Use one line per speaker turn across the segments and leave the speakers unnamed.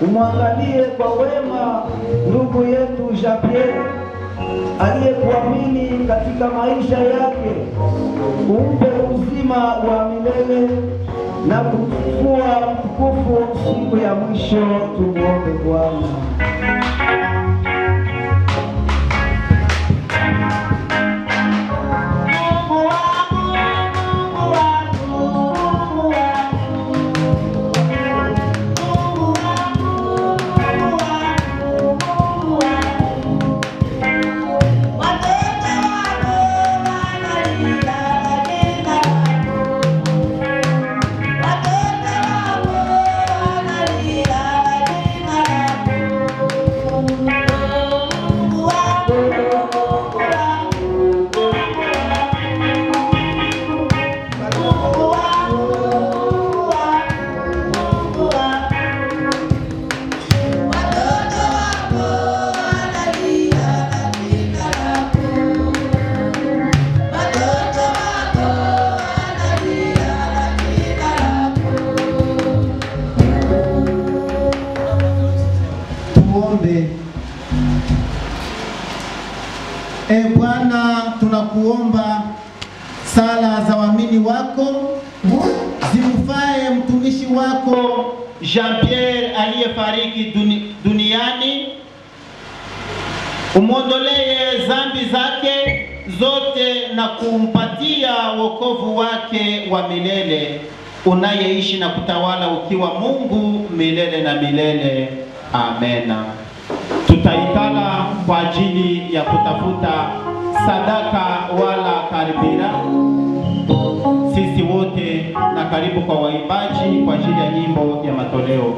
umwangalie kwa wema ndugu yetu Jean-Pierre aliyekuamini katika maisha yake, umpe uzima wa milele na kufufua mtukufu siku ya mwisho. Tumuombe Bwana.
Bwana, tunakuomba sala za waamini wako zimfae mtumishi wako Jean-Pierre aliyefariki duniani. Umwondolee dhambi zake zote na kumpatia wokovu wake wa milele, unayeishi na kutawala ukiwa Mungu milele na milele. Amena. Tutaikala kwa ajili ya kutafuta sadaka wala karibira sisi wote, na karibu kwa waimbaji kwa ajili ya nyimbo ya matoleo.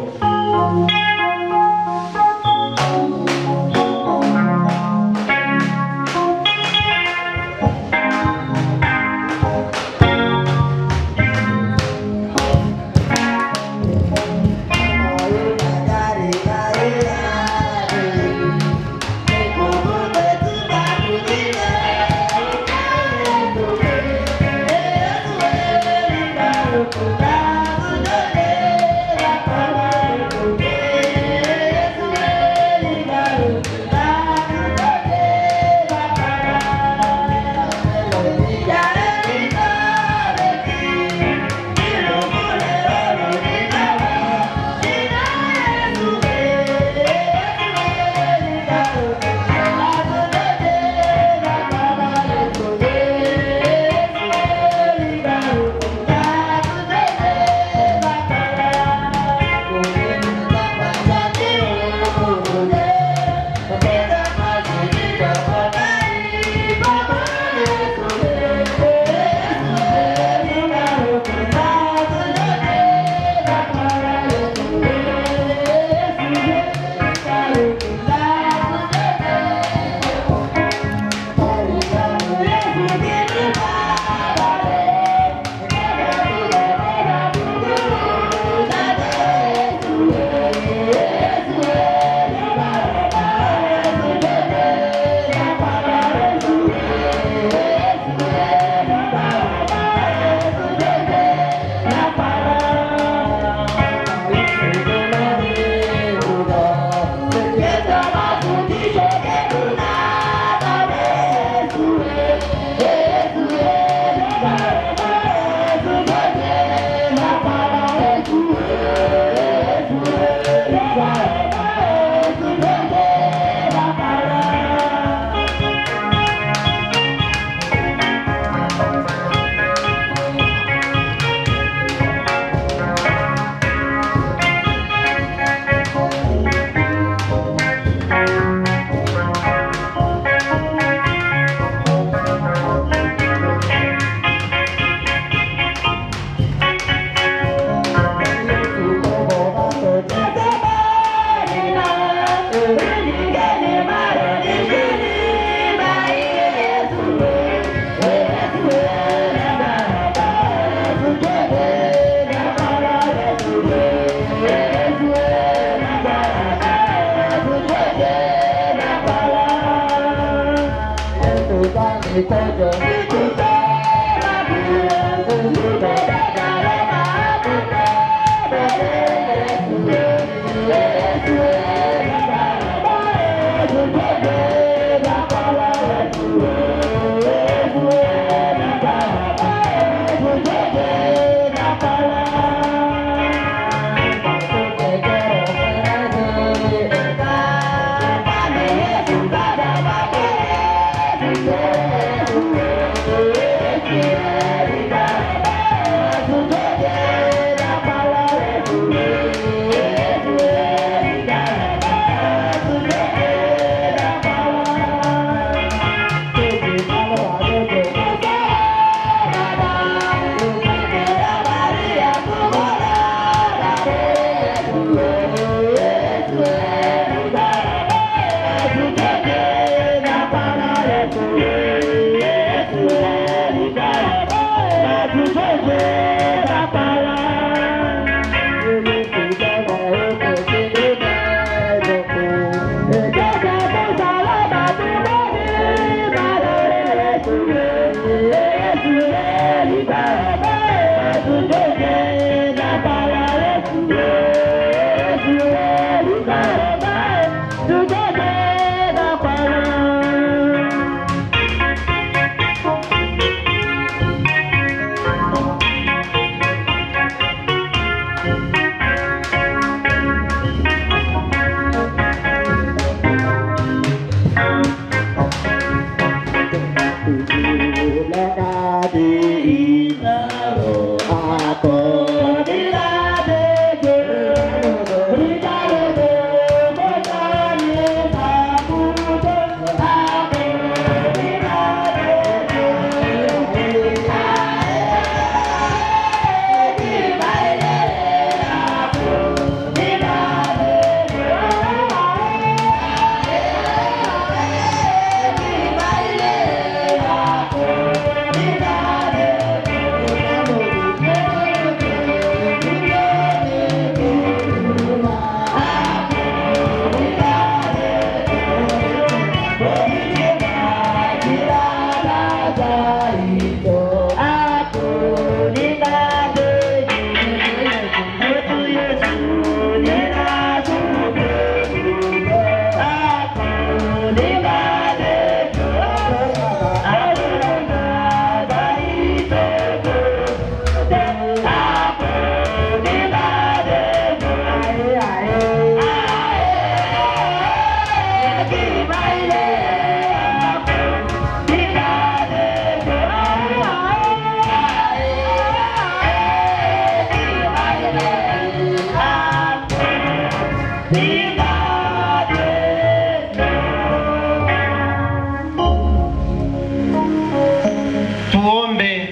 Tuombe.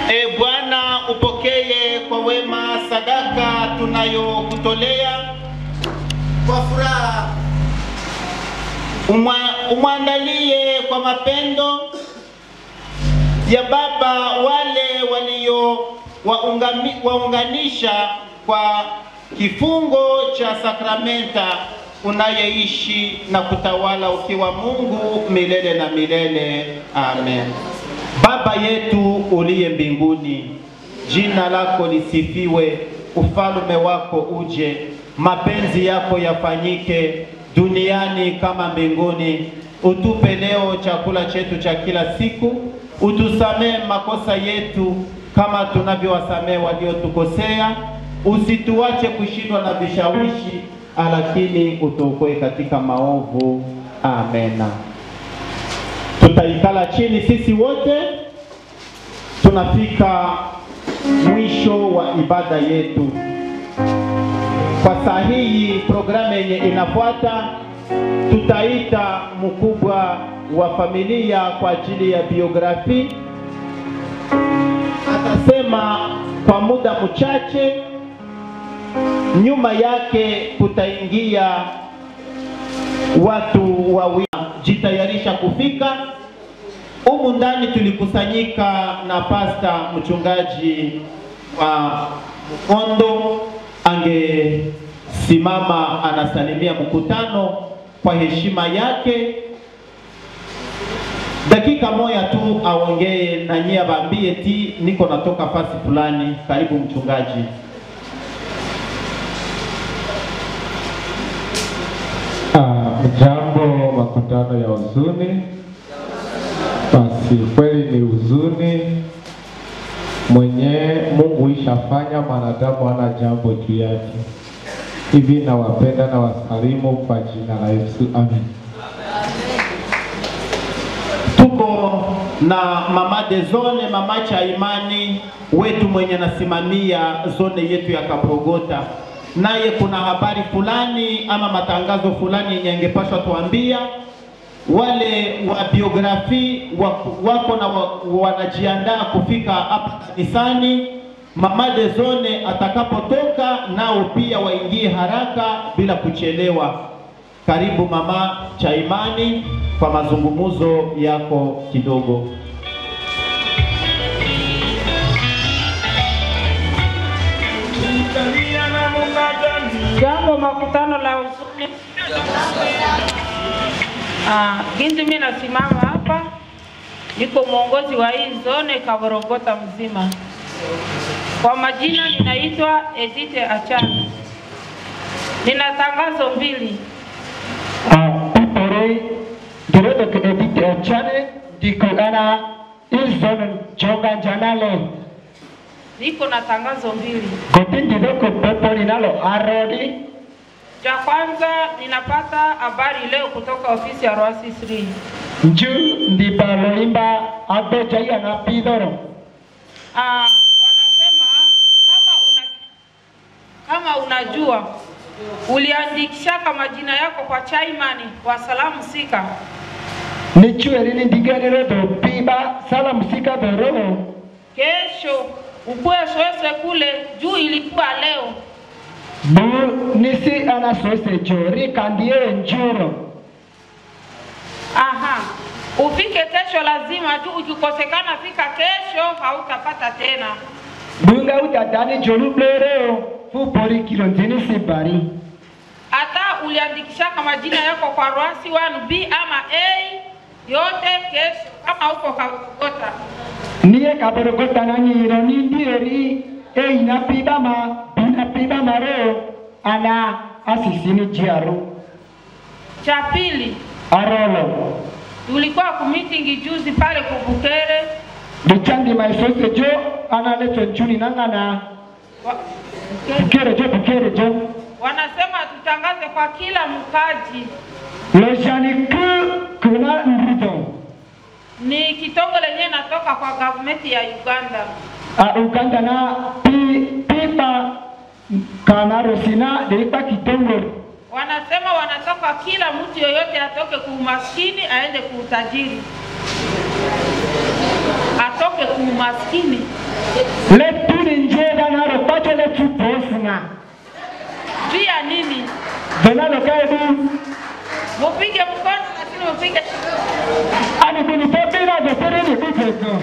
E Bwana, upokee kwa wema sadaka tunayokutolea kwa furaha. Umwandalie kwa mapendo ya Baba wale walio waunganisha kwa kifungo cha sakramenta, unayeishi na kutawala ukiwa Mungu milele na milele. Amen. Baba yetu uliye mbinguni, jina lako lisifiwe, ufalme wako uje, mapenzi yako yafanyike duniani kama mbinguni. Utupe leo chakula chetu cha kila siku, utusamee makosa yetu kama tunavyowasamee waliotukosea, usituache kushindwa na vishawishi, lakini utuokoe katika maovu. Amen. Tutaikala chini sisi wote. Tunafika mwisho wa ibada yetu. Kwa saa hii programu yenye inafuata, tutaita mkubwa wa familia kwa ajili ya biografi. Atasema kwa muda mchache, nyuma yake kutaingia watu wawili. Jitayarisha kufika. Humu ndani tulikusanyika na pasta mchungaji wa Mkondo, angesimama anasalimia mkutano kwa heshima yake. Dakika moja tu aongee na nyia, bambie ti niko natoka fasi fulani. Karibu mchungaji.
Jambo makutano ya huzuni. Basi kweli ni huzuni mwenye Mungu ishafanya, mwanadamu hana jambo juu yake. Hivi nawapenda na wasalimu kwa jina la Yesu. Amen.
Tuko na mama de zone, mama cha imani wetu mwenye nasimamia zone yetu ya Kaprogota. Naye kuna habari fulani ama matangazo fulani yenye angepaswa tuambia. Wale wa biografi wako na wanajiandaa kufika hapa kanisani. Mama de zone atakapotoka nao pia waingie haraka bila kuchelewa. Karibu mama cha imani kwa mazungumzo yako kidogo.
Jambo makutano la huzuni. Ginzi mimi nasimama hapa, niko mwongozi wa hii zone Kaborogota mzima. Kwa majina ninaitwa Edith Achana. Nina tangazo mbili.
Pipere Girodo Edith Achana dikogana hii zone chonga janale.
Niko na tangazo mbili.
Kotindi doko pepo ninalo arodi.
Cha kwanza ninapata habari leo kutoka ofisi ya Roasi 3.
Nju ndibaloimba abeja ya napidoro.
Wanasema kama unajua uliandikisha majina yako kwa chairman wa Salamu Sika.
Nichue lini ndiganiro do piba Salamu Sika do roho.
Kesho ukue soese kule juu ilikuwa leo.
Bu nisi ana soese jori kandie njuro.
Ufike kesho lazima juu, ukikosekana fika kesho hautapata tena.
Bunga utatani joru blero fupori kilonzini sibari.
Hata uliandikisha majina yako kwa Roasi 1B ama A yote kesho kama uko Kaborogota.
Niye Kaborogota na nyiro nindieri inapiba maro ana asisini jiaru.
Cha pili,
arolo
tulikuwa ku meeting juzi pale Kubukere.
Bichandi maisose jo analeto njuni nangana Bukere jo.
Wanasema tutangaze kwa kila mkaji.
Lojani kuna mrido.
Ni kitongo lenye natoka kwa government ya Uganda.
Uganda na pipa
kanaro sina deripa kitongo.
Wanasema wanatoka kila mtu yoyote atoke kuumaskini aende kuutajiri. Atoke kuumaskini.
Letuni njeda naro pacho letu posna.
Via nini?
Venalo kaibu.
Mupige mkono lakini mupige.
Ani kunipopira gotere ni kupeto.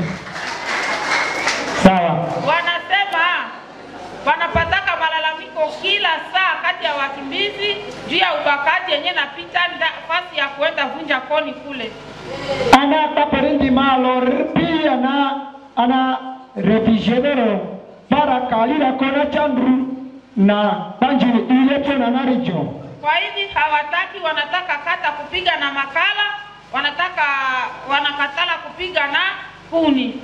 Sawa.
Wanasema wanapataka malalamiko kila saa kati ya wakimbizi juu ya ubakaji yenye napita nafasi ya kuenda vunja koni kule.
Ana paperendi malo pia ana revisionero para kalira kona chandru na panjiri ileto na narijo.
Kwa hivi hawataki, wanataka kata kupiga na makala, wanakatala kupiga na kuni.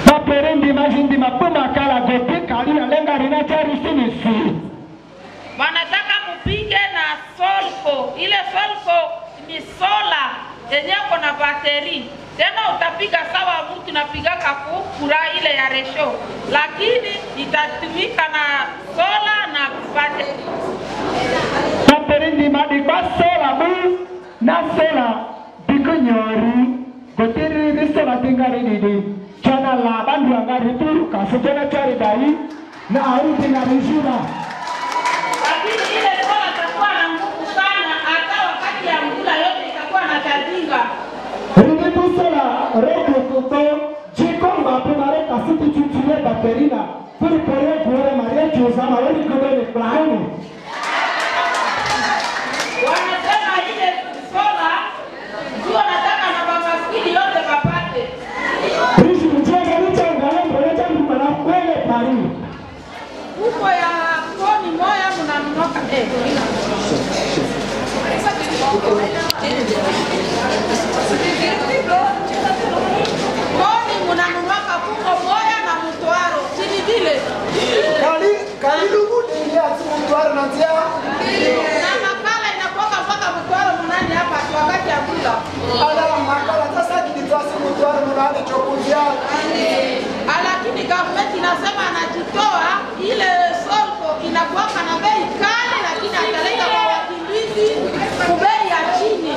Paperendi mazindi mapuma kala gote kalira lenga rina chari sinisi.
Wanataka kupige na solko. Ile solko ni sola yenye kuna bateri. Tena utapiga sawa mtu napigaka kura ile ya resho. Lakini itatumika na sola na bateri.
Paperendi madikwa sola bu na sola biko nyori goteri risola tingari didi. Chana la bandu angari turu kasutena chari dai na arudi na rizura.
Lakini ile sola itakuwa na nguvu sana, hata wakati ya mvula yote itakuwa na tazinga.
Ridibu sola roko kuto jikomba pumare kasiti chuchule baterina puri pore kuore maria chuzama wali kubele plani.
Wanasema ile sola juu wanataka na mamaskini yote wapate.
Rishi mcheza richa ngale mbolecha mbana kwele pari.
Huko ya koni moya mnanunoka koni mnanunoka kuko moya na mtwaro. Chini vile.
Karibu ni ya mtwaro na tia.
Na makala inakuwa mpaka mtwaro mnani hapa wakati ya kula.
Ala makala sasa kilitwasi mtwaro mnani chokuzia.
Lakini government inasema anajitoa ile solko inakuwa na bei kali, lakini ataleta kwa wakimbizi bei ya chini.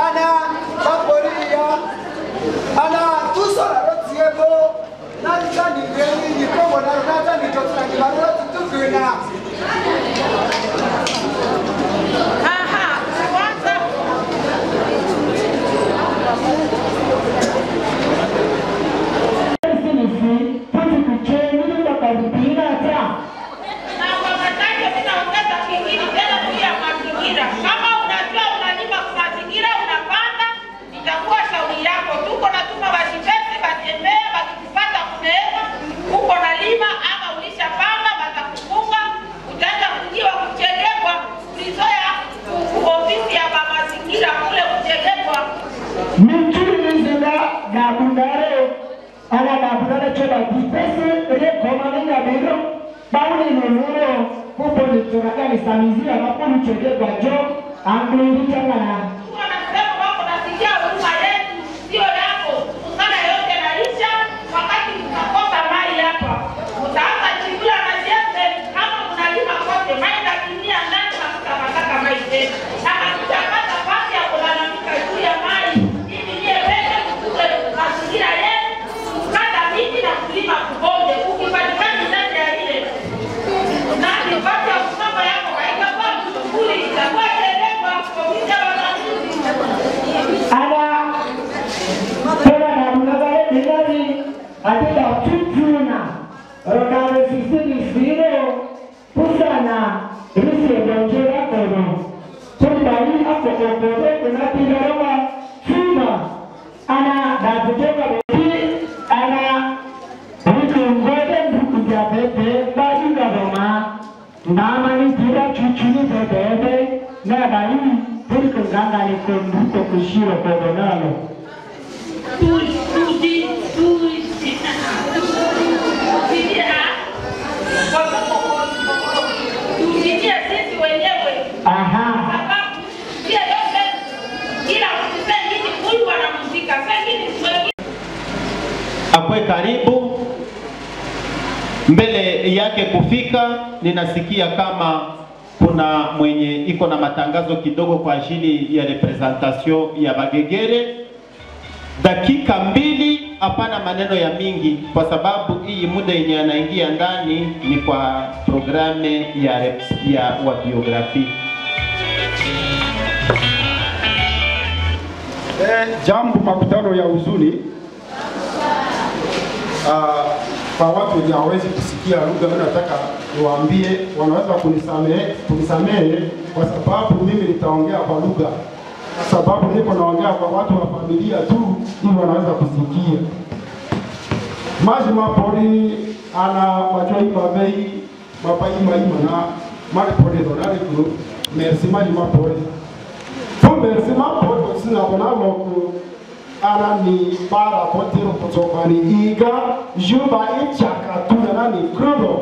Ana paporia ana tusora rotiego na nitani ngeni nikomo na nata nitotuna kibarua tutukuna.
Kwanza na wakataje vinaongeza kingine tena pia mazingira. Kama unajua unalima kwa mazingira unapanda, itakuwa shauri yako. Tuko na tuma bashipesi batembea bakipata kuneema, uko na lima ama ulishapanda batakufunga, utaenda kujiwa kuchegekwa ulizoea ofisi ya mazingira kule kuchegekwa.
Mchuri nizinga gabundare ala gabundare choba kipese ele komane ngabiro bauni nunuro kupo nitunga ni samizia mapuni chege kwa jo anguli changana.
Wanasema wako nasikia huduma yetu sio yako. Sana yote naisha wakati tunakosa mai hapa. Utaanza chakula na jembe kama unalima kote mai na kimia ndani na mtakataka mai tena. Na hakutapata pasi ya kulalamika juu ya mai. Hivi ndiye peke kukuza mazingira yetu, kukata miti na kulima kubonde. Ukipatikana ndani ya ile. Na nipate mama yako haitakuwa msukuli itakuwa telekwa kwa
Ala tena na mnagare dinari adila tutuna rokare sisini zero pusana risi ebonjera kono tundai hapo kokote kuna tigaroba chuma ana datujeka beti ana ngode mbukuja bebe bajuga boma ndama ni jira chuchuni bebe na bali puriko nganga ni kumbuko kushiro kodonalo
tusikie sisi wenyewe.
aha
Sababu pia yote kila mtu sengine huyu wanamuzika sengine
Akwe karibu Mbele yake kufika, ninasikia kama kuna mwenye iko na matangazo kidogo kwa ajili ya representation ya Bagegere. Dakika 2, hapana maneno ya mingi, kwa sababu hii muda yenye anaingia ndani ni kwa programe ya wa biografi.
Jambo makutano ya huzuni kwa watu wenye hawezi kusikia lugha. Mimi nataka niwaambie wanaweza kunisamehe kwa sababu mimi nitaongea kwa lugha, kwa sababu niko naongea kwa watu wa familia tu, ili wanaweza kusikia. Maji mapori ana majoi mabei mapai maima na mali pori donari ku merci maji mapori po merci mapori sina bonalo ku ana ni para potero potokani iga juba ichaka tuna nani krono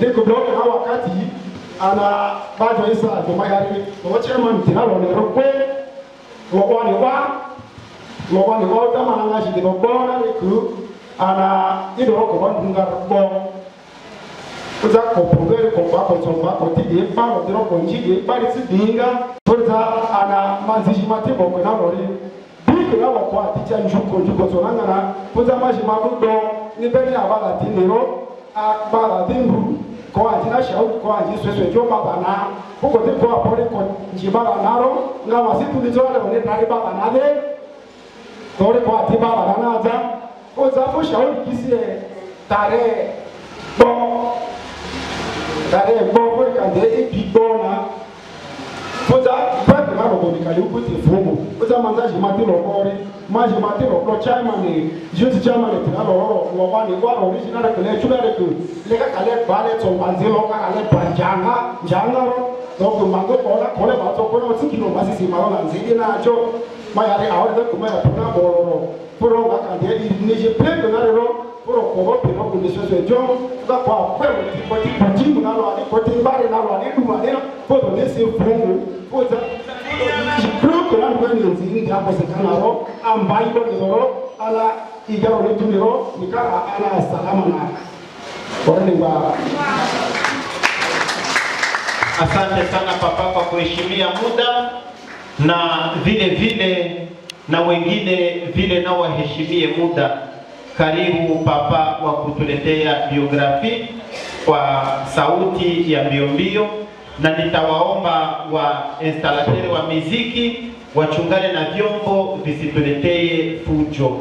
riko bloka na wakati ana bajo isa joma yari to chairman tinalo ne rokwe wani wa kama na ngashi de bora riku ana ido ko bandunga bo kuza ko pogere ko ba ko tsomba ko ti e pa ro dro ko nji e pa ri dinga kuza ana manzishi matebo ko na lori biko na wa kwa ticha njuko tsonanga na kuza maji mabudo ni beni abala tinero abala dingu ko ajina shauku ko aji sweswe jo baba na huko tipo apore ko njibala naro nga wasitu nizole wone tari baba nade tore ko ati baba naza ko za fo shauku kisie tare bo ko kande ipibona ko za pati na ko bikali ko ti fumo ko za manzaji matilo kore maji matilo ko chama ni juti chama ni tana ro wo bani kwa original ko le chula le ko le ka kale bale to banzilo ka kale banjanga janga ro donc mango kola kole ba to ko no tikino basisi maona nzidi na jo mayari awore ko ma tuna bororo poro ga kande ni je plebe na ro poro ko bo pino ko niso so jo ga kwa kwa ti poti na lo ali ko ti bare na lo ali du ma ne ko do ne se fumu ko za ko na ko ni nzidi ga ko se kana ro ambai bo ni ro ala igaro ni tuniro nikara ala salama na ko ni ba.
Asante sana papa kwa kuheshimia muda, na vile vile na wengine vile nao waheshimie muda. Karibu papa wa kutuletea biografi kwa sauti ya mbio mbio, na nitawaomba wa instalateri wa muziki wachungane na vyombo visituletee fujo.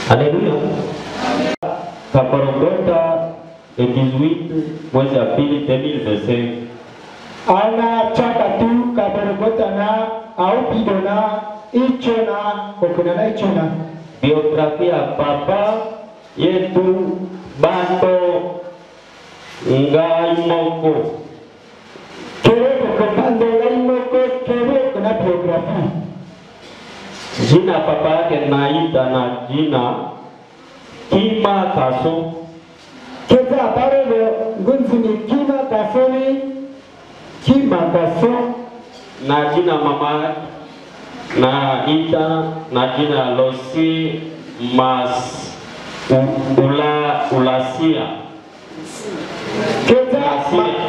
Haleluya. Kaporogota 18 mwezi wa pili 2025.
Ana chaka tu kaporogota na au pidona ichona kokona na ichona.
Biografia papa yetu Bando Ngai Moko.
Kere kokopando Ngai Moko kere kuna biografi.
Jina papa yake naita na jina Kima Kaso.
Keza aparele ngunzini Kima Kasoni. Kima Kaso.
Na jina mama na ita na jina Losi Mas Ulasia.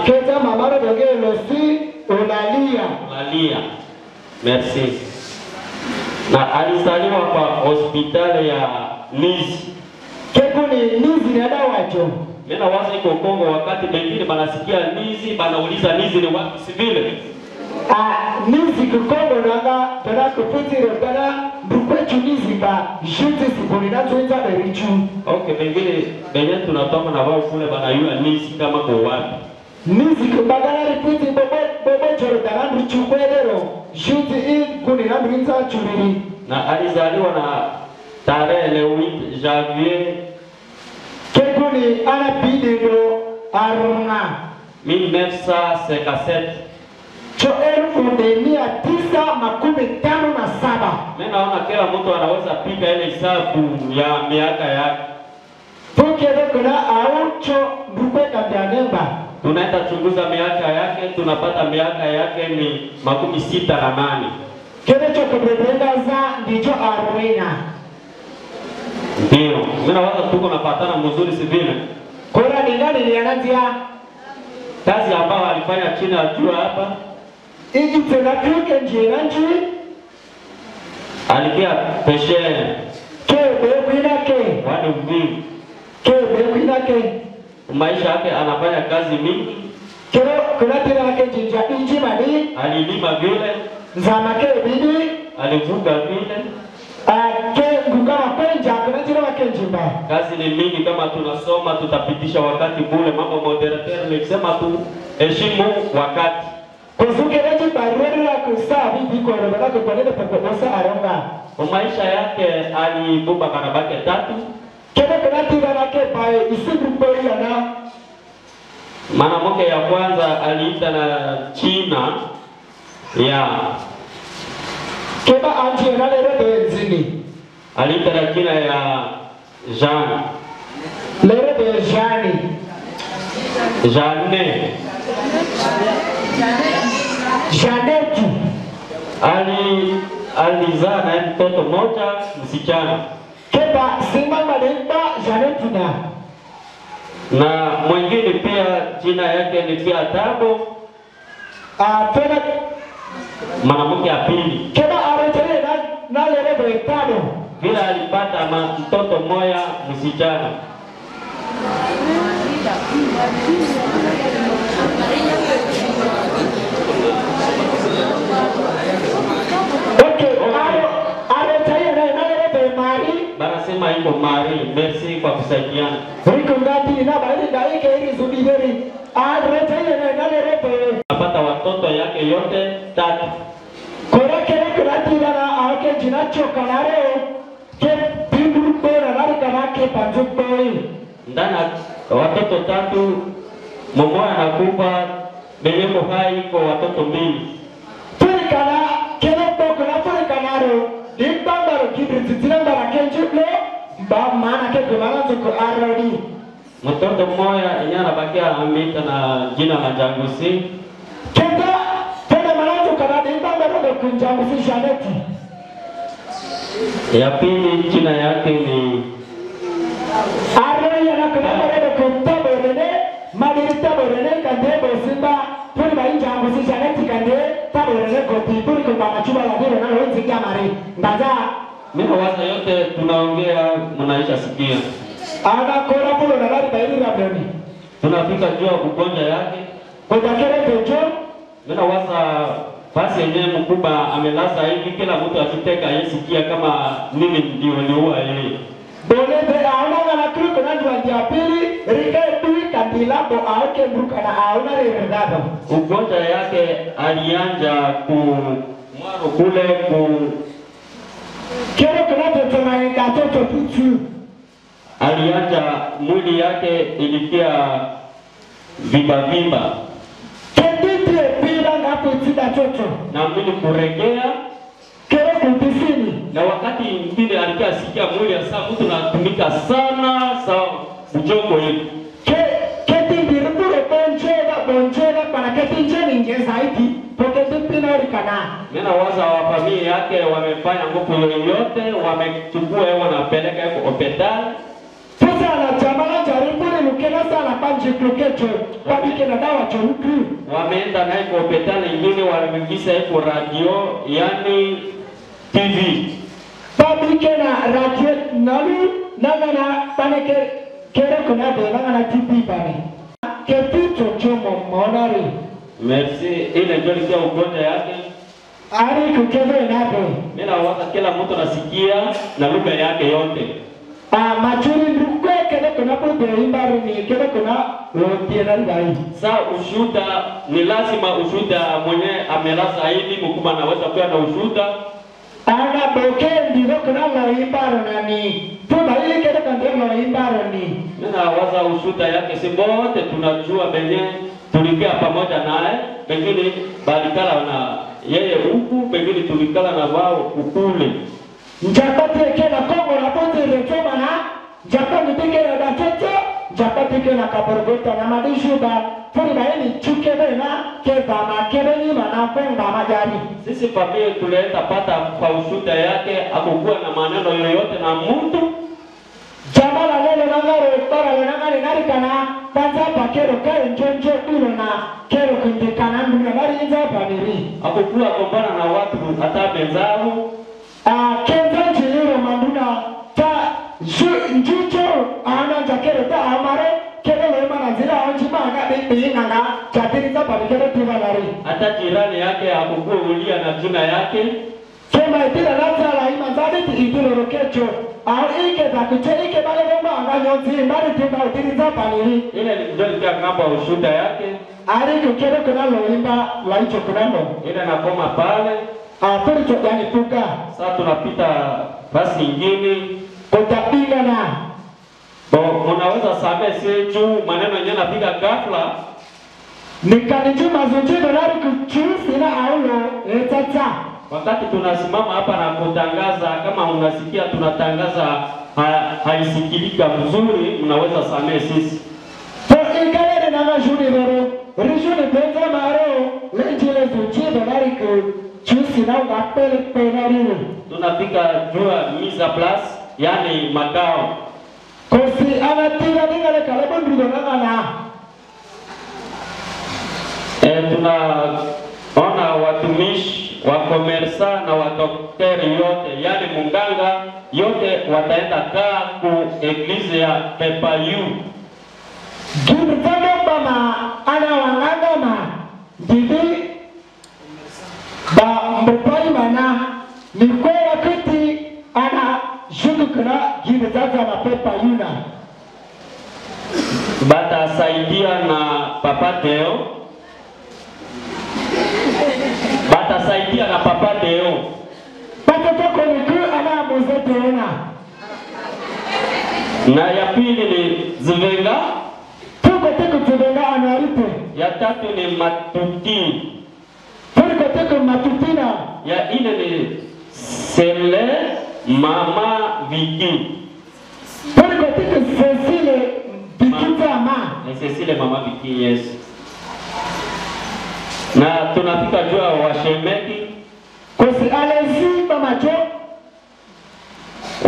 Keza mama roge Losi Ulalia.
Merci. Na alizaliwa kwa hospitali ya Nizi.
Kekuni Nizi na dawacho.
Mena waza iko Kongo, wakati bengine banasikia Nizi banauliza Nizi ni wapi sivile.
Nizi kukongo nanga tena kupitire tena bukwechu Nizi ba juti siboni na tuenza berichu.
Okay, bengine tunatoka na wao kule banayua Nizi kama kwa wapi.
Nizi kubagala ripiti bobo choro tena richu kwelero juti hii kuni na tuenza chumiri.
Na alizaliwa na tarehe le 8 janvier
Kekuni ana bidido aruna
1957.
Cho 1957.
Mimi naona kila mtu anaweza piga ile hesabu ya miaka yake.
Tukere kuna aucho mbukwe kambianemba.
Tunaenda chunguza miaka yake, tunapata miaka yake ni 68.
Kene cho kubebenda za ndicho arwina.
Mimi nawaza tuko napatana mzuri si vile.
Kora ni nani ilianzia?
Kazi ambayo alifanya chini ya jua hapa.
Iji tena tuke njia nchi.
Alipia peshe.
Kebe kwinake.
Wadi mbili.
Kebe kwinake.
Maisha yake anafanya kazi mingi.
Kero kuna tena yake jinja inji madi.
Alilima vile.
Zama kebidi.
Alivuka vile.
Ke ngukama kwenja kuna tena yake njimba.
Kazi ni mingi kama tunasoma tutapitisha wakati bure. Mambo moderateur nilisema tu heshimu wakati.
Kuzukereji barua la kusabi biko na baka kwa nini pakosa aronga.
Kwa maisha yake alibeba barabake 3.
Kene kuna tira yake bae isigrupo yana.
Mwanamke ya kwanza aliita na China ya
Keba anji na lero benzini.
Aliita na China ya Jean.
Lero benzani.
Jeanne.
Janeti.
Alizaa na mtoto mmoja msichana.
Keba simba malemba Janeti
na mwingine pia jina yake ni pia Tabo.
Tena
mwanamke ya pili.
Keba arejele na lero Tabo.
Bila alipata mtoto mmoja msichana. Barasema iko Mari, merci kwa kusaidiana.
Riko ngati na bali daike hili zubiheri. Aretaye na lero.
Napata watoto yake yote 3.
Kora kere kurati na ake jinacho kanare. Ke pindu bora nari kanake panjukoi.
Ndana watoto 3 mmoja anakufa benyepo hai kwa watoto 2.
Turikana kero boko na turikanaro. Dimbangaro kibrititira kenjulo ba maana ke kumana tuko arodi.
Mtoto mmoja inyana bakia amita na jina la Jangusi.
Kenda tena maana tukana dimbangaro kunjangusi Janeti.
Ya pili jina yake ni
arodi yana kuna kuntaborene madiritabore kande bosimba tuli ba injangusi Janeti kande taborene koti tuli kwa machuba la dero na wenzi kamari ndaza.
Mimi waza yote tunaongea mnaisha sikia.
Ana kora polo na lari baili raboni.
Tunafika jua ugonjwa yake.
Kwa kile pecho.
Mimi waza basi yenyewe mkubwa amelaza hivi kila mtu asiteka yesikia kama mimi ndio niua yeye.
Bolete aona na kruko na ndio ya pili rike tui kandila bo aoke bruka na aona redado.
Ugonjwa yake alianja ku mwaro kule ku
kero kuna tena ngatoto tutu.
Alianja mwili yake ilikia vimba.
Kenditi pila ngapo tida toto.
Na mwili kuregea.
Kero kutisini.
Na wakati mwingine alikia sikia mwili ya saa mtu natumika sana sawa mjongo yetu.
Keti dirubure bonjela para keti njeni nje zaidi. Poke dipina urikana.
Mimi nawaza wa familia yake wamefanya nguvu yoyote, wamechukua yeye wanapeleka kwa hospitali.
Sasa na jamaa jaribu lukena sana panji klukecho babike na dawa choruku.
Wameenda naye kwa hospitali nyingine walimwingiza kwa radio yani TV.
Babike na radio nalu na paneke kero kuna de na TV pale. Kepito chomo monari.
Merci ile ndio ilikuwa ugonjwa yake.
Ari kukebe nado.
Mimi nawaza kila mtu nasikia na lugha yake yote.
Machuri ndukwe kene kuna pote imbari ni kene kuna tiena ndai.
Sa ushuda ni lazima ushuda mwenye amelaza hivi mkubwa anaweza kuwa na ushuda.
Ana boke ndilo kuna lo imbaro nani. Tuna ile kene kandemo lo imbaro ni.
Mimi nawaza ushuda yake si bote tunajua benye tulikia pamoja naye, pengine balikala na yeye huku, pengine tulikala na wao kukule.
Jakati kena Kongo na pote retoma na jakati kena datoto, jakati kena kaborgota na madishuba, tuli baini chuke na keba makebeni na kwenda majari.
Sisi familia tuleta pata kwa ushuda yake, hakukuwa na maneno yoyote na mtu.
jamala lele nangaro para le nangari nari kana kanza pa kero kai njonjo ilo na kero kindikana mbuna nari inza pa niri
akukula kombana na watu hata benzao
kenza njiro manduna ta njujo ana jakero ta amare kero le mana zila onjima aga bibi nganga chatiri za pa kero tiba nari
hata jirani yake akukulia na jina yake
kema itira nata la imanzadi itiro rokecho ike zakuche ike bale gomba anganyonzi mari tiba utiriza paniri
ile ndio ngamba ushuda yake
ari kukero kuna loimba laicho kuna no
ile nakoma pale
afuri chokani puka
sasa tunapita basi nyingine
kutapinga na
unaweza samehe seju maneno yenyewe napiga ghafla
nikanijuma zunjido nari kuchusi na aulo etata
wakati tunasimama hapa na kutangaza kama unasikia tunatangaza haisikilika vizuri mnaweza samehe sisi
to ikalele na majuni roro rijuni benza maro lenjile zunjido nari kuchusi na ungapele penarino
tunafika jua mise en place yani makao
kosi anatira ningale kalebo ndido nangana
tunaona watumishi wa komersa na wadokteri yote yani munganga yote wataenda kaa ku eglise ya Pepayu
gimtano bama ana wanganga ma divi ba mbopai mana nikwera kiti ana shukukuna gimtano na Pepayu na
batasaidia na Papa Deo batasaidia na Papa Deo
patoko niku ana mozeteona
na ya pili ni Zivenga
tuko Zivenga anarite
ya tatu ni Matuti
tuko Matutina
ya ine ni Sele Mama Viki
tuko Cecile Bikitama
Cecile Mama Viki yes na tunafika jua washemeki
kosi alezi mamacho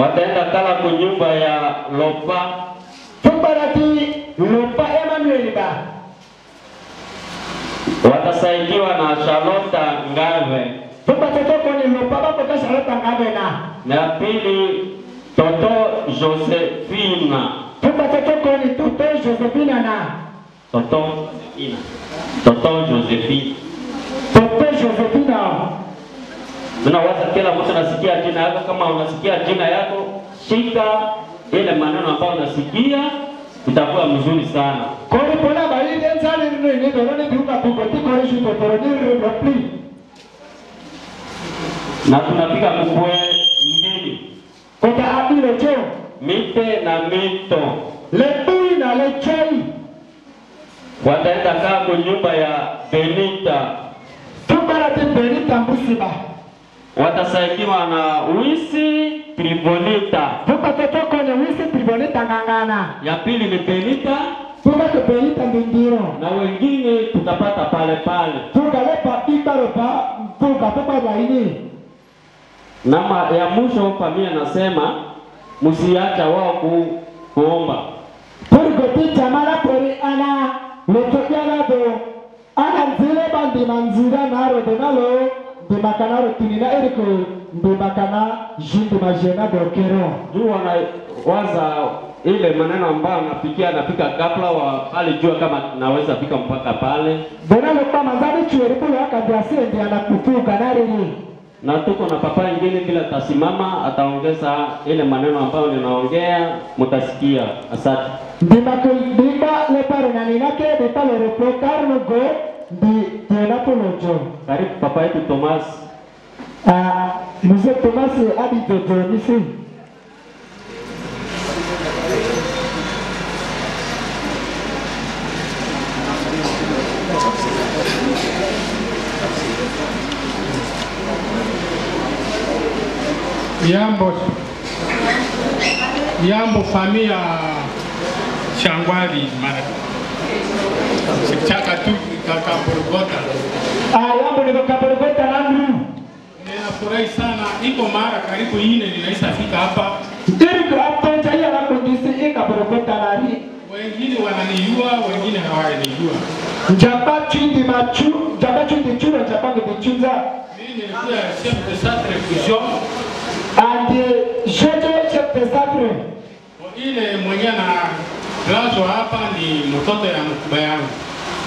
wataenda kala kwa nyumba ya Lopa
tubarati Lopa Emmanuel ba
watasaidiwa na Charlotte Ngave
tubatoko ni Lopa bako ka Charlotte Ngave
na pili Toto Josephine
tubatoko ni Toto Josephine na
Toto Josephine Unawaza kila mtu anasikia jina yako kama unasikia jina yako shika ile maneno ambayo unasikia itakuwa mzuri sana
koni pona bali nzali ni dorone biuka tukoti kore shuto toroni ropli
na tunapiga kubwe mbili
kota abile cho
mite na mito
lepui na lechai
wataenda kaa kwa nyumba ya Benita
tubarati Benita Mbusiba
watasaidiwa na Wisi Tribonita
tubatoko ni Wisi Tribonita ngangana
ya pili ni Benita
tubato Benita mbindiro
na wengine tutapata pale pale
tukalepa ikaropa tukatoka laini
nama ya mwisho familia nasema msiacha wao kuomba
turigoti chamala pori ana lotojala do ana nzile bandi manzira naro denalo bimakanaro tunina eriko bimakana jindi majena dokero
juu waza ile maneno ambayo anafika ghafla wa hali jua kama naweza fika mpaka pale
denalo kwa manzari chueripulo akabiasi ndi anakufuka narini
na tuko na papa ingine bila tasimama ataongeza ile maneno ambayo ninaongea mtasikia asante
Bimba le pare na ninake de pale reprocar no go di tenaponojo
karibu papa yetu Thomas
mzee Thomas hadi jojo nisi
Yambo familia Shangwali mara chaka tu Kaporogota
yambo ni Kaporogota nandu
ninafurahi sana iko mara karibu ine ninaisa fika hapa
ndiko hapo tayari anakundi
wananijua, wengine hawanijua.
Njapa chindi machu, njapa chindi chuno, njapa ngichunza.
Mimi nilikuwa chef de centre fusion.
Andi jeje chef de centre.
Ile mwenye na lazwa hapa ni mtoto ya mkubwa yangu.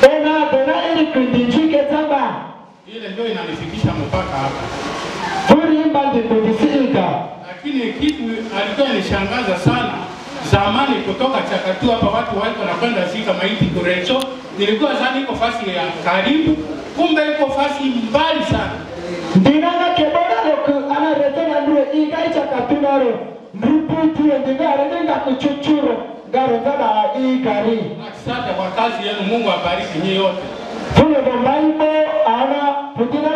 Ena dona ili kundijike tamba.
Ile ndio inanifikisha mpaka hapa.
Turi mbandi kundisiika.
Lakini kitu alikuwa nishangaza sana. Zamani kutoka Chakatu hapa watu walikuwa wanakwenda zika maiti Kurecho. Nilikuwa zani iko fasi ya karibu, kumbe iko fasi mbali sana.
Ndinanga kebona loku ana retena ndue ikai Chakatu naro. Mripu tuwe ndinga renga kuchuchuro. Garo zada ikari.
Asante kwa kazi yenu, Mungu abariki nyinyi yote.
Tuwe bombaimbo ana putina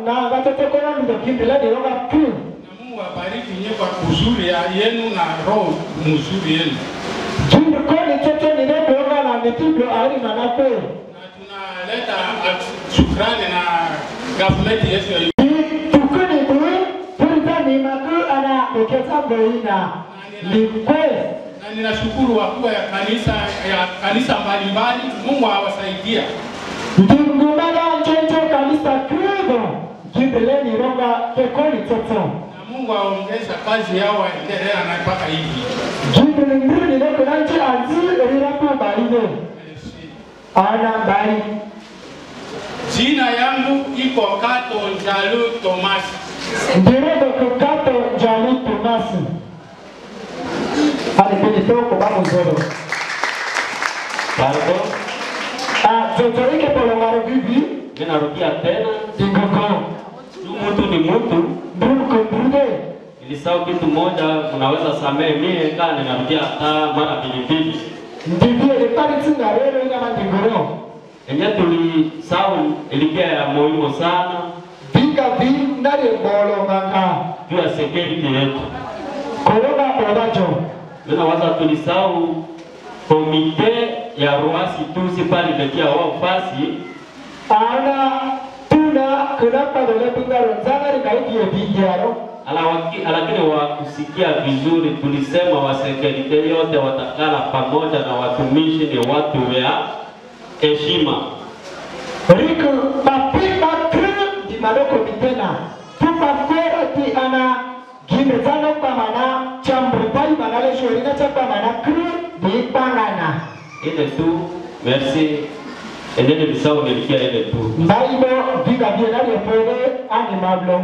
na gatete kona ndo kimbila ni roga tu.
Mungu abariki nyinyi kwa uzuri yenu na roho mzuri yenu.
Jumbo koni chocho ni roga na mitindo ari manape.
Na tunaleta shukrani na government yetu ya
tukuni bui purita ni maku ana uketa boina likwe.
Na ninashukuru wakuu ya kanisa mbalimbali, Mungu awasaidia.
Ndingumada chocho kanisa krido jimbeleni roga kekoni toto.
Mungu aongeza kazi yao waendelea na mpaka hivi.
Jimbele mbili leko nanchi anzi rirapu baliwe. Ana bali.
Jina yangu iko Kato Njalu Thomas.
Ndiredo Kato Njalu Thomas. Alipelekea kwa babu zoro.
Pardon.
Zotorike polongaro vivi.
Ninarudia tena.
Ingoko.
Mtu ni mtu.
Bruko brude.
Nilisahau kitu moja, unaweza samehe mimi kana ninarudia hata mara mbili.
Ndivyo ile pale tuna wewe na mandingoro.
Enye tulisahau ilikuwa ya muhimu sana.
Bika vi ndare bolo manga.
Juu ya security yetu.
Korona odajo.
Mimi waza tulisahau komite ya Ruasi tusi pale imetia wao fasi.
Ana tuna kunapa dole bungaro zangari kaidi ebijaro.
Lakini wakusikia vizuri, tulisema wasekretari yote watakala pamoja na watumishi ni watu wa heshima.
Riku mapima kru di maloko mitena. Tupa kwera ti ana gimezano kwa mana chambutai manale shorina chapa mana kru di pangana.
Ile tu, merci. Endele bisao nilikia ile tu.
Mbaibo vika vienali opere animablo.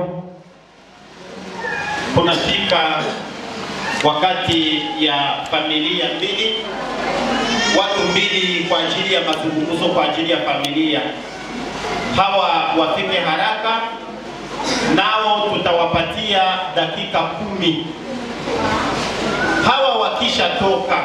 Kunafika wakati ya familia mbili, watu mbili kwa ajili ya mazungumzo, kwa ajili ya familia. Hawa wafike haraka, nao tutawapatia dakika 10. Hawa wakisha toka,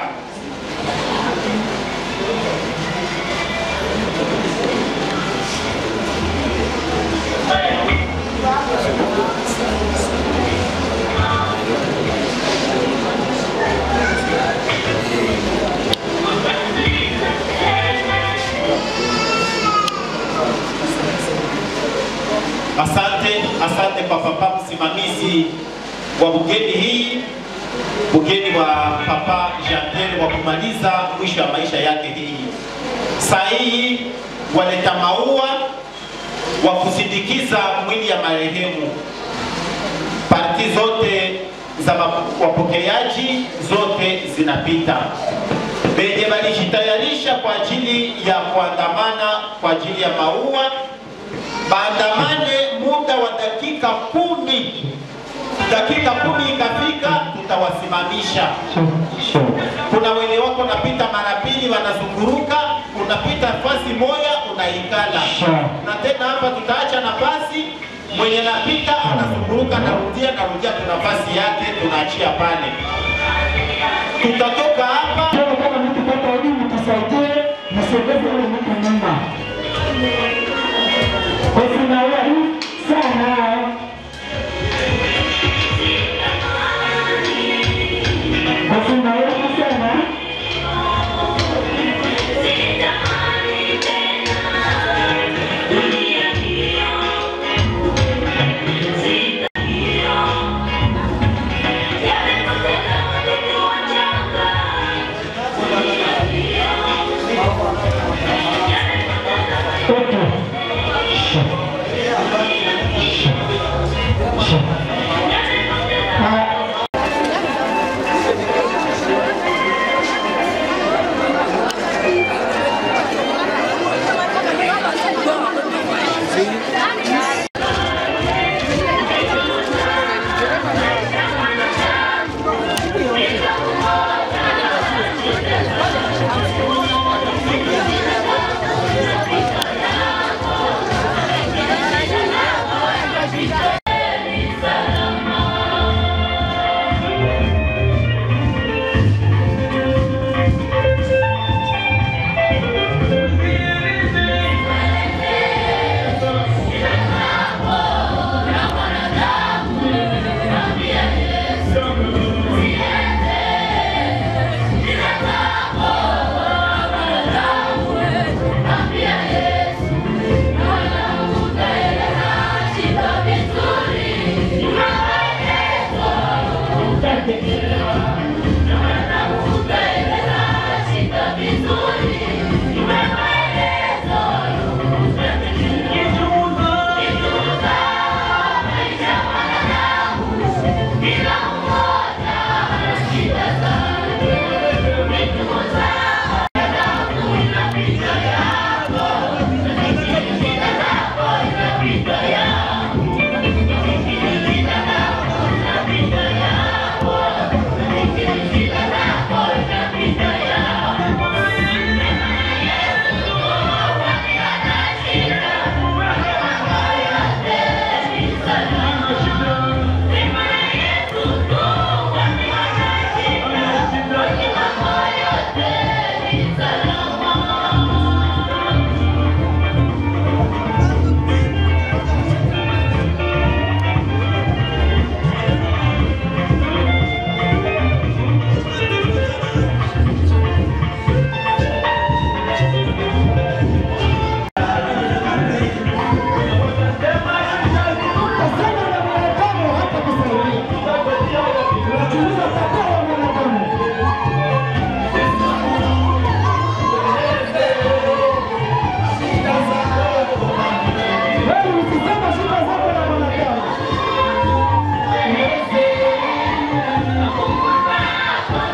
asante kwa papa msimamizi wa bugeni hii, bugeni wa papa Jean wa kumaliza mwisho wa maisha yake hii. Sahihi waleta maua wa kusindikiza mwili ya marehemu. Parti zote za wapokeaji zote zinapita. Benye walijitayarisha kwa ajili ya kuandamana kwa ajili ya maua, baandamane muda wa dakika 10. Dakika 10 ikafika, tutawasimamisha. Kuna wenye wako napita mara mbili wanazunguruka, unapita nafasi moja unaikala. Na tena hapa tutaacha nafasi, mwenye napita anazunguruka narudia tuna nafasi yake tunaachia pale. Tutatoka hapa
kama mtu pata elimu tusaidie msogeze wale mtu nyumba. Sana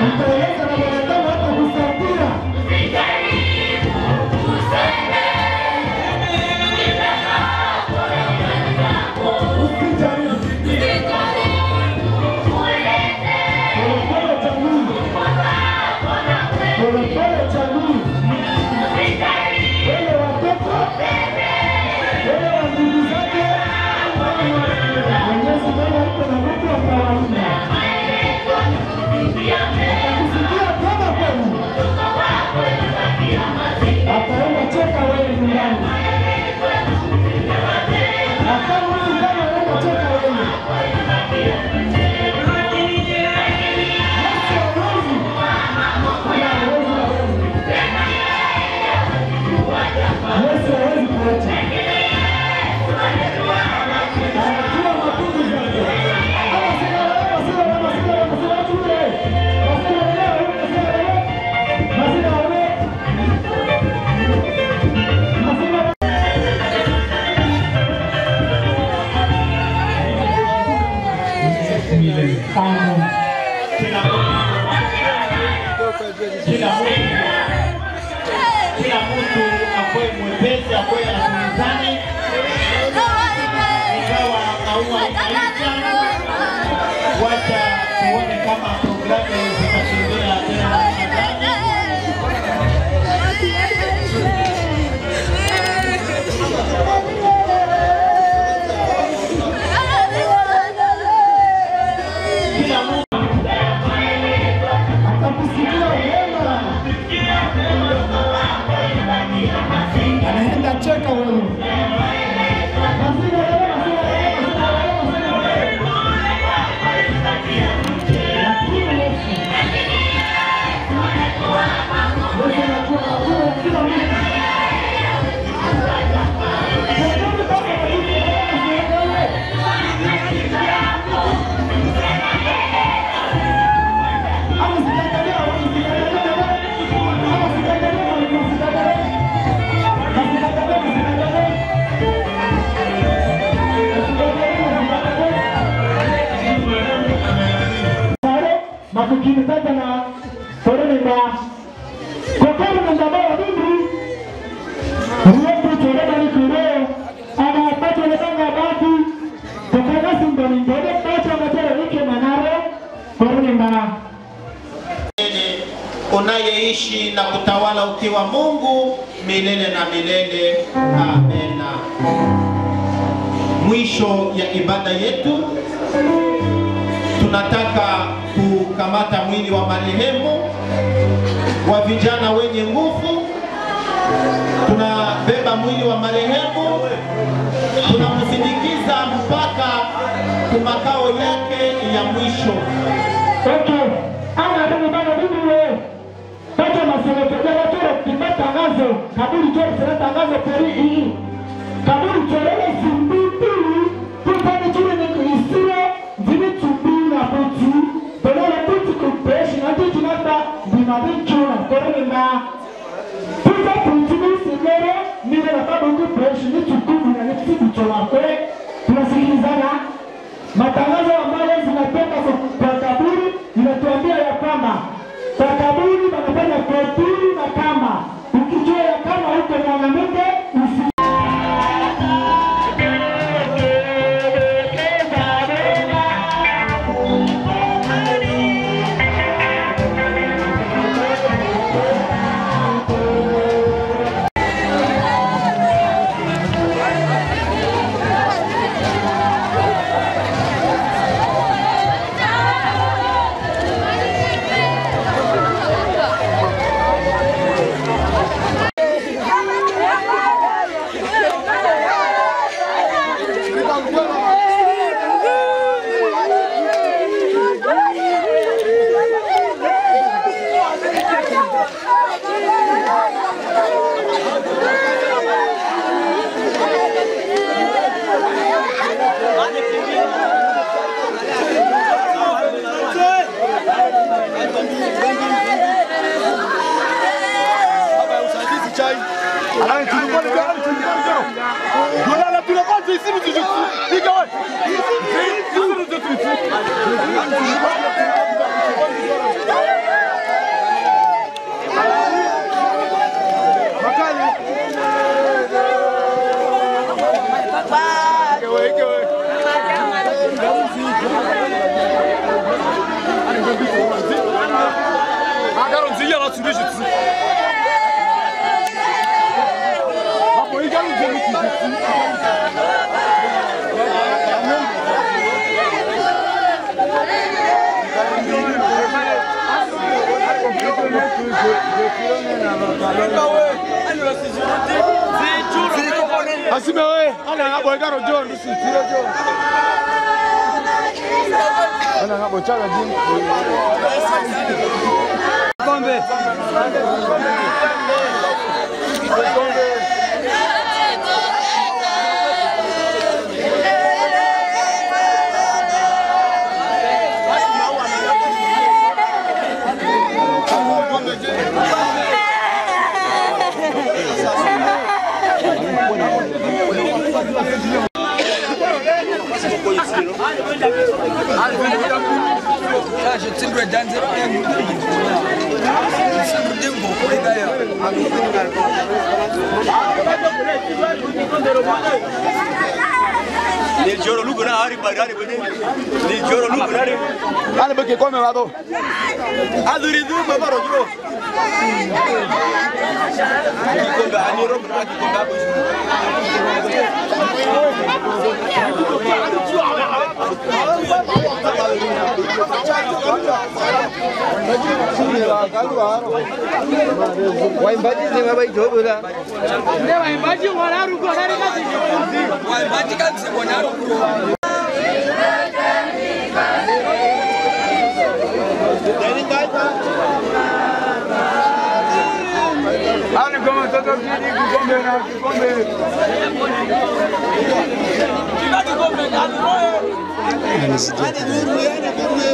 Mtaeleza na mwanadamu hata kusaidia.
Kila mtu akwe mwepesi, akwe asimizane, ingawa aua maisha. Wacha tuone kama programu zitatembea tena.
Anaenda cheka wewe. Makukini tata na koroni mba kokoro na ndabao bibi Mwepu choreba ni kuro Ama pacho letanga bati Kokoro simboni ndode pacho matero ike manare Koroni mba
Unayeishi na kutawala ukiwa Mungu milele na milele. Amena. Mwisho ya ibada yetu tunataka kukamata mwili wa marehemu, wa vijana wenye nguvu. Tunabeba mwili wa marehemu, tunamsindikiza mpaka kumakao yake ya mwisho.
Okay, ama ndugu bana bibi we Tato maselete jala toro kima tangazo Kaburi choro sena tangazo peri hii Kaburi chorele simbitili Kupani chile ni kuhisire Zini chubili na puti Penole puti kupeshi na tuji nata Dimadi chuna korele na Puta puti ni sigere Nile na tabu kupeshi ni chukubi na nipsi kuchola kwe Tunasikilizana matangazo ambayo zinatoka kwa kaburi inatuambia ya kwamba kwa kaburi wanafanya kotini na kama ukijua ya kama huko mwanamke usi
Ici, Asime we, ana ngabo igaro John dusitiro John. Ana ngabo chaga jini. Kombe.
Ni joro lugo na hari bagari bene. Ni joro lugo na re.
Ale beke come vado.
Aduri du ma baro joro. Ki ko ga ni ro na ki ko ga bo.
Waimbaji ni ngabai jobo da.
Ne waimbaji wanaru kwa nani kazi?
Waimbaji kazi wanaru.
Ale como todo kidi kikombe na kikombe.
Kibaki kombe na roho. Ani duru yana kombe.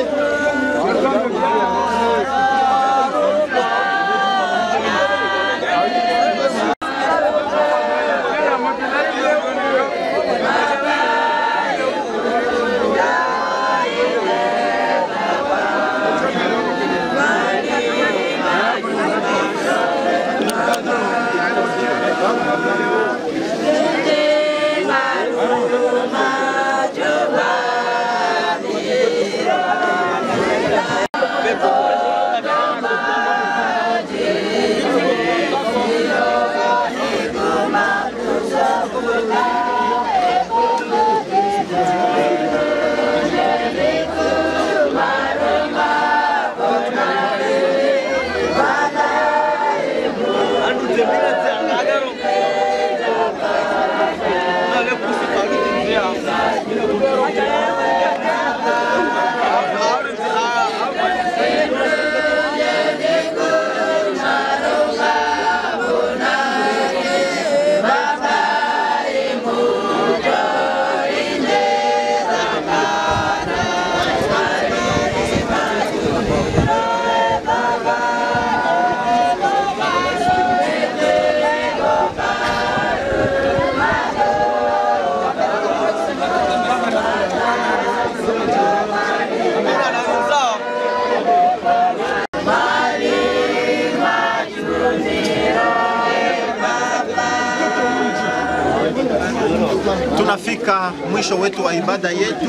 Tunafika mwisho wetu wa ibada yetu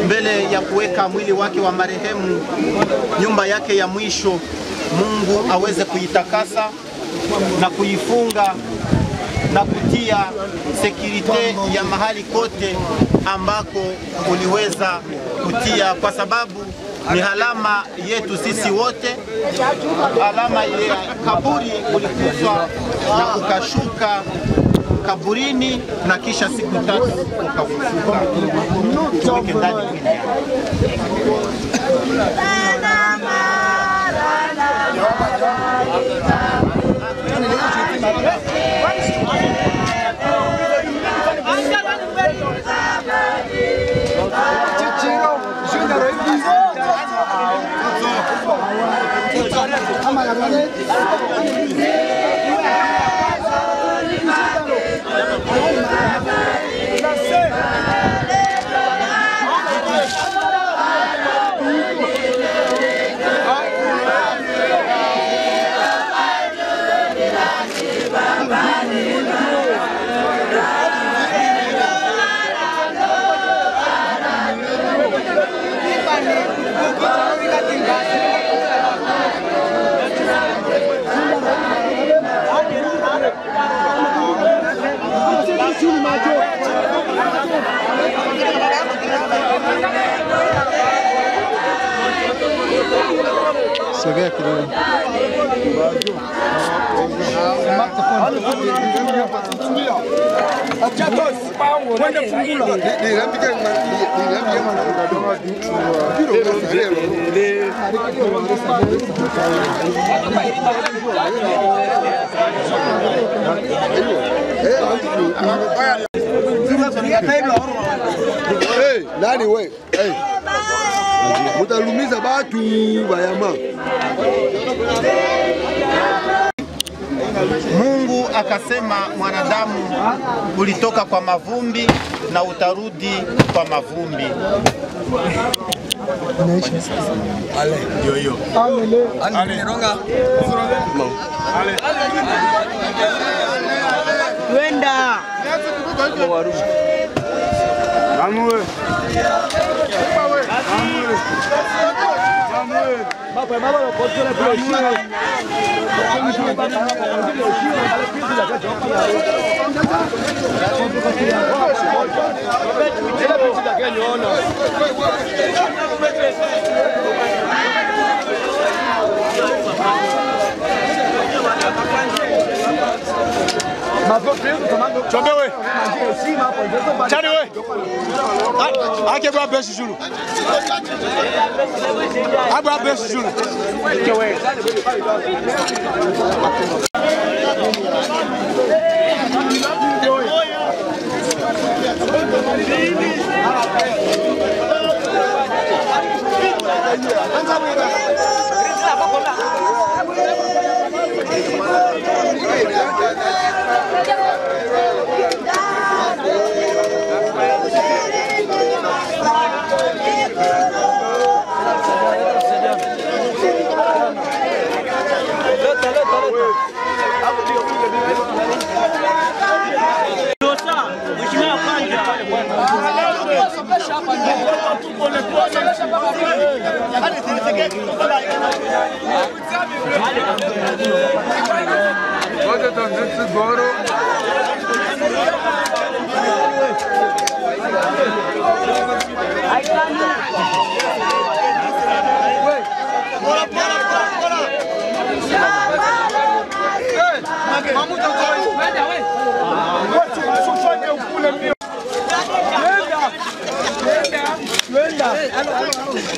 mbele ya kuweka mwili wake wa marehemu nyumba yake ya mwisho. Mungu aweze kuitakasa na kuifunga na kutia sekirite ya mahali kote ambako uliweza kutia, kwa sababu ni alama yetu sisi wote, alama ya kaburi ulikuzwa na ukashuka kaburini na kisha siku 3 ukafufuka. Tuweke ndani
Sogea kidogo.
Hey, nani we? Hey. Mutalumiza batu bayama.
Mungu akasema, mwanadamu ulitoka kwa mavumbi na utarudi kwa mavumbi.
Ale, yo. Ale, ronga. Ale.
Twenda.
Amwe.
Chombe we. Chani we. Ake bwa besi julu. Abwa besi julu. Ke we.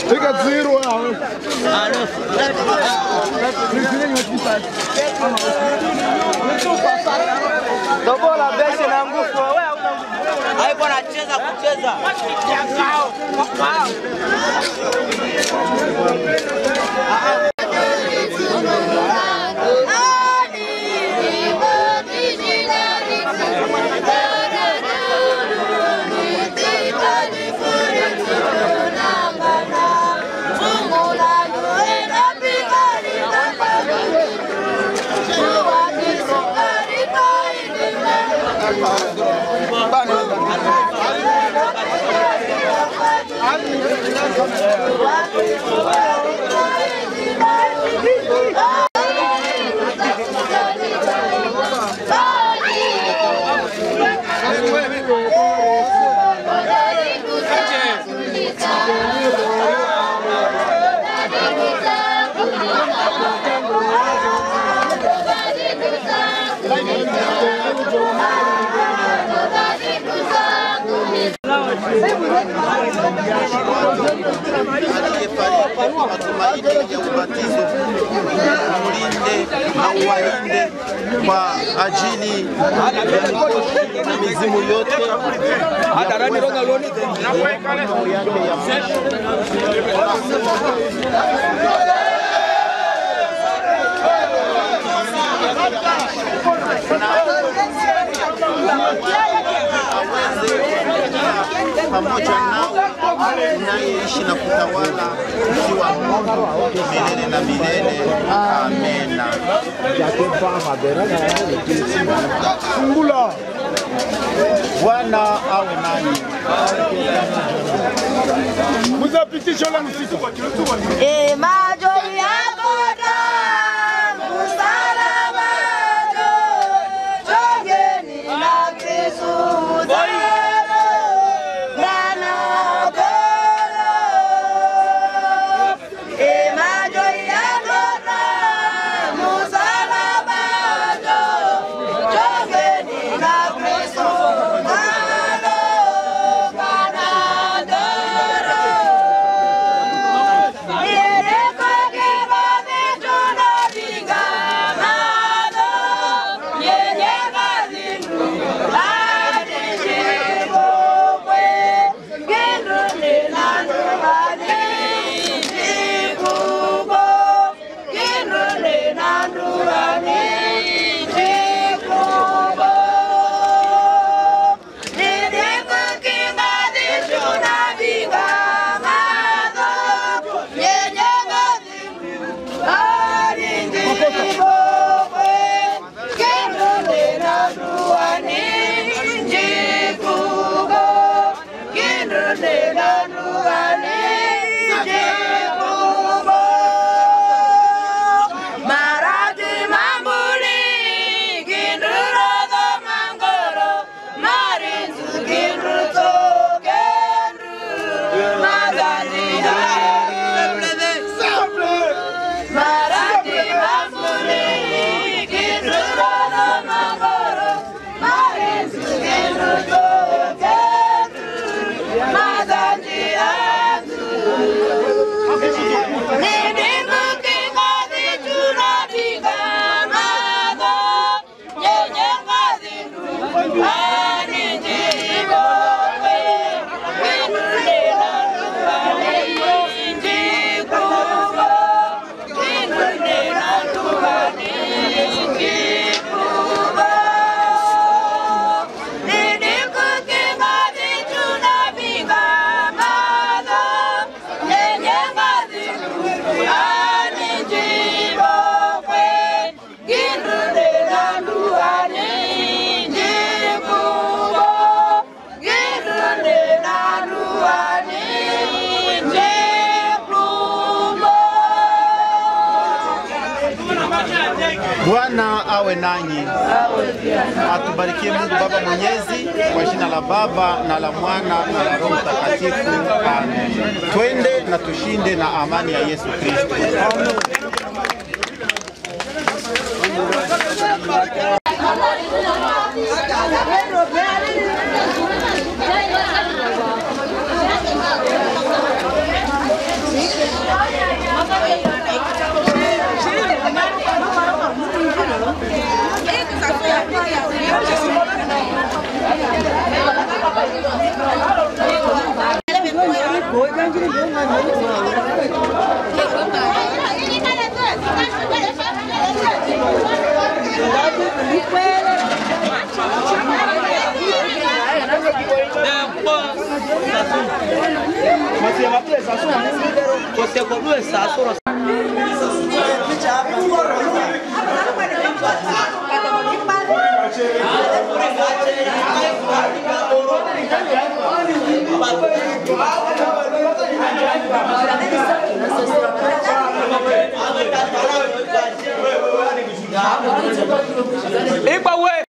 Fica zero
Dobola besi na nguvu wewe una nguvu. Hapo anacheza kucheza.
Matumaini ya ubatizo umlinde na uwalinde kwa ajili ya mizimu yote pamoja nao unayeishi na kutawala ukiwa Mungu milele na milele. Amena. Bwana awe nanyi.
Muzapitisha la msitu.
Majoli yako msalaba jogeni na Kristo majoli yako
Bwana awe nanyi. Atubarikie Mungu Baba Mwenyezi, kwa jina la Baba na la Mwana na la Roho Mtakatifu. Amen. Twende na tushinde na amani ya Yesu Kristo.
Iba we